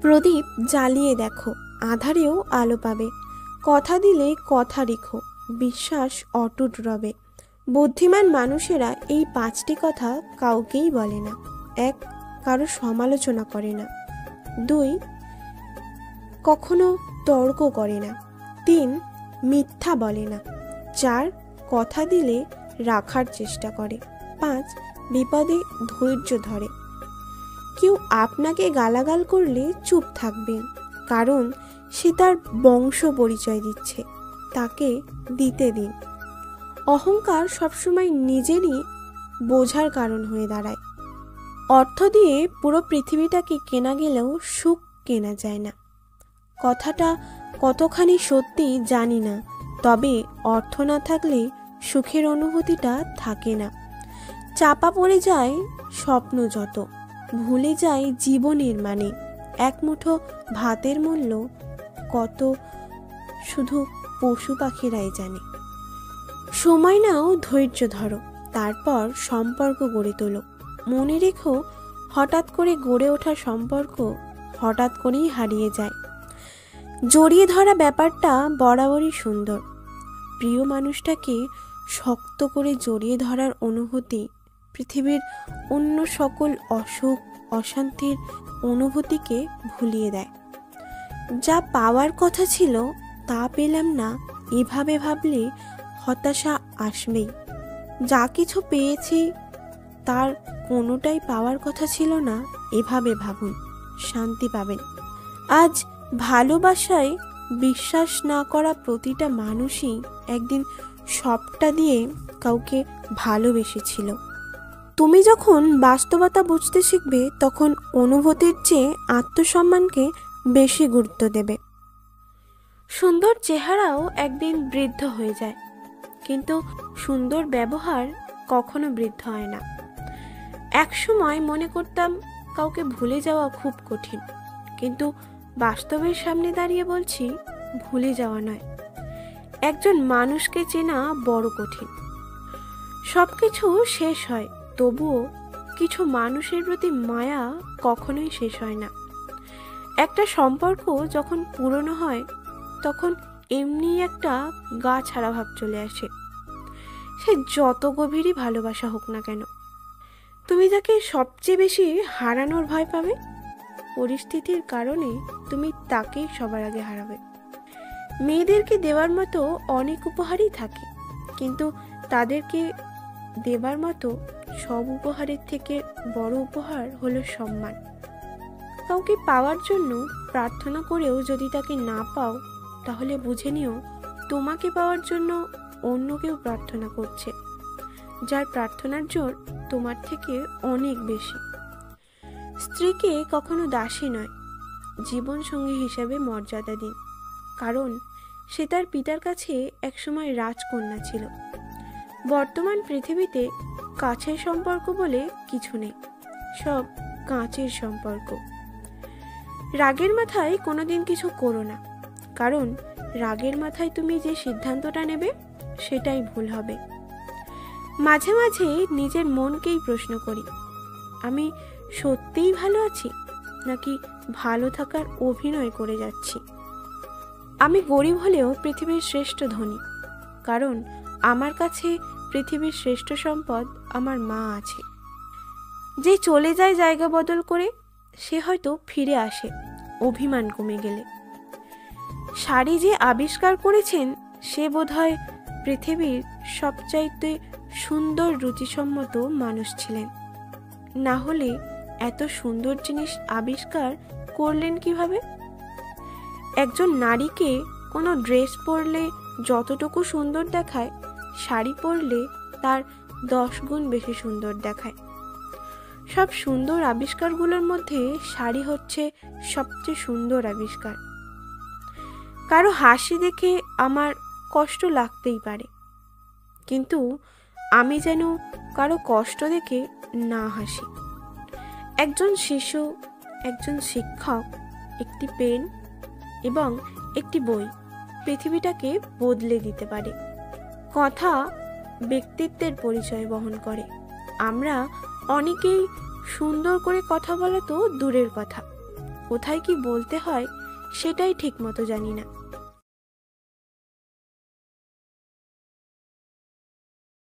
প্রদীপ জ্বালিয়ে দেখো, আধারেও আলো পাবে। কথা দিলে কথা রেখো, বিশ্বাস অটুট রবে। বুদ্ধিমান মানুষেরা এই 5টি কথা কাউকেই বলে না। 1. কারো সমালোচনা করে না। 2. কখনো তর্ক করে না। 3. মিথ্যা বলে না। 4. কথা দিলে রাখার চেষ্টা করে। 5. বিপদে ধৈর্য ধরে। কেউ আপনাকে গালাগাল করলে চুপ থাকবেন, কারণ সে তার বংশ পরিচয় দিচ্ছে, তাকে দিতে দিন। অহংকার সবসময় নিজেরই বোঝার কারণ হয়ে দাঁড়ায়। অর্থ দিয়ে পুরো পৃথিবীটাকে কেনা গেলেও সুখ কেনা যায় না। কথাটা কতখানি সত্যি জানি না, তবে অর্থ না থাকলে সুখের অনুভূতিটা থাকে না। চাপা পড়ে যায় স্বপ্ন যত, ভুলে যায় জীবনের মানে। এক মুঠো ভাতের মূল্য কত শুধু পশু পাখিরাই জানে। সময় নাও, ধৈর্য ধরো, তারপর সম্পর্ক গড়ে তোলো। মনে রেখো, হঠাৎ করে গড়ে ওঠা সম্পর্ক হঠাৎ করেই হারিয়ে যায়। জড়িয়ে ধরা ব্যাপারটা বরাবরই সুন্দর। প্রিয় মানুষটাকে শক্ত করে জড়িয়ে ধরার অনুভূতি পৃথিবীর অন্য সকল অসুখ অশান্তির অনুভূতিকে ভুলিয়ে দেয়। যা পাওয়ার কথা ছিল তা পেলাম না, এভাবে ভাবলে হতাশা আসবেই। যা কিছু পেয়েছি তার কোনোটাই পাওয়ার কথা ছিল না, এভাবে ভাবুন, শান্তি পাবেন। আজ ভালোবাসায় বিশ্বাস না করা প্রতিটা মানুষই একদিন সবটা দিয়ে কাউকে ভালোবেসেছিল। তুমি যখন বাস্তবতা বুঝতে শিখবে, তখন অনুভূতির চেয়ে আত্মসম্মানকে বেশি গুরুত্ব দেবে। সুন্দর চেহারাও একদিন বৃদ্ধ হয়ে যায়, কিন্তু সুন্দর ব্যবহার কখনো বৃদ্ধ হয় না। এক সময় মনে করতাম কাউকে ভুলে যাওয়া খুব কঠিন, কিন্তু বাস্তবের সামনে দাঁড়িয়ে বলছি ভুলে যাওয়া নয়, একজন মানুষকে চেনা বড় কঠিন। সবকিছু শেষ হয়, তবুও কিছু মানুষের প্রতি মায়া কখনোই শেষ হয় না। একটা সম্পর্ক যখন পুরনো হয়, তখন এমনি একটা গা ছাড়া ভাব চলে আসে, সে যত গভীরই ভালোবাসা হোক না কেন। তুমি যাকে সবচেয়ে বেশি হারানোর ভয় পাবে, পরিস্থিতির কারণে তুমি তাকেই সবার আগে হারাবে। মেয়েদেরকে দেওয়ার মতো অনেক উপহারই থাকে, কিন্তু তাদেরকে দেবার মতো সব উপহারের থেকে বড় উপহার হলো সম্মান। কাউকে পাওয়ার জন্য প্রার্থনা করেও যদি তাকে না পাও, তাহলে বুঝে নিও তোমাকে পাওয়ার জন্য অন্য কেউ প্রার্থনা করছে, যার প্রার্থনার জোর তোমার থেকে অনেক বেশি। স্ত্রীকে কখনো দাসী নয়, জীবনসঙ্গী হিসেবে মর্যাদা দিন, কারণ সে তার পিতার কাছে একসময় রাজকন্যা ছিল। বর্তমান পৃথিবীতে কাছের সম্পর্ক বলে কিছু নেই, সব কাঁচের সম্পর্ক। রাগের মাথায় কোনোদিন কিছু করো না, কারণ রাগের মাথায় তুমি যে সিদ্ধান্তটা নেবে সেটাই ভুল হবে। মাঝে মাঝে নিজের মনকেই প্রশ্ন করি, আমি সত্যিই ভালো আছি নাকি ভালো থাকার অভিনয় করে যাচ্ছি। আমি গরিব হলেও পৃথিবীর শ্রেষ্ঠ ধনী, কারণ আমার কাছে পৃথিবীর শ্রেষ্ঠ সম্পদ আমার মা আছে। যে চলে যায় জায়গা বদল করে, সে হয়তো ফিরে আসে অভিমান কমে গেলে। শাড়ি যে আবিষ্কার করেছেন, সে বোধহয় পৃথিবীর সবচাইতে সুন্দর রুচিসম্মত মানুষ ছিলেন, না হলে এত সুন্দর জিনিস আবিষ্কার করলেন কিভাবে? একজন নারীকে কোনো ড্রেস পরলে যতটুকু সুন্দর দেখায়, শাড়ি পরলে তার 10 গুণ বেশি সুন্দর দেখায়। সব সুন্দর আবিষ্কারগুলোর মধ্যে শাড়ি হচ্ছে সবচেয়ে সুন্দর আবিষ্কার। কারো হাসি দেখে আমার কষ্ট লাগতেই পারে, কিন্তু আমি যেন কারো কষ্ট দেখে না হাসি। একজন শিশু, একজন শিক্ষক, একটি পেন এবং একটি বই পৃথিবীটাকে বদলে দিতে পারে। কথা ব্যক্তিত্বের পরিচয় বহন করে। আমরা অনেকেই সুন্দর করে কথা বলা তো দূরের কথা, কোথায় কি বলতে হয় সেটাই ঠিক মতো জানি না।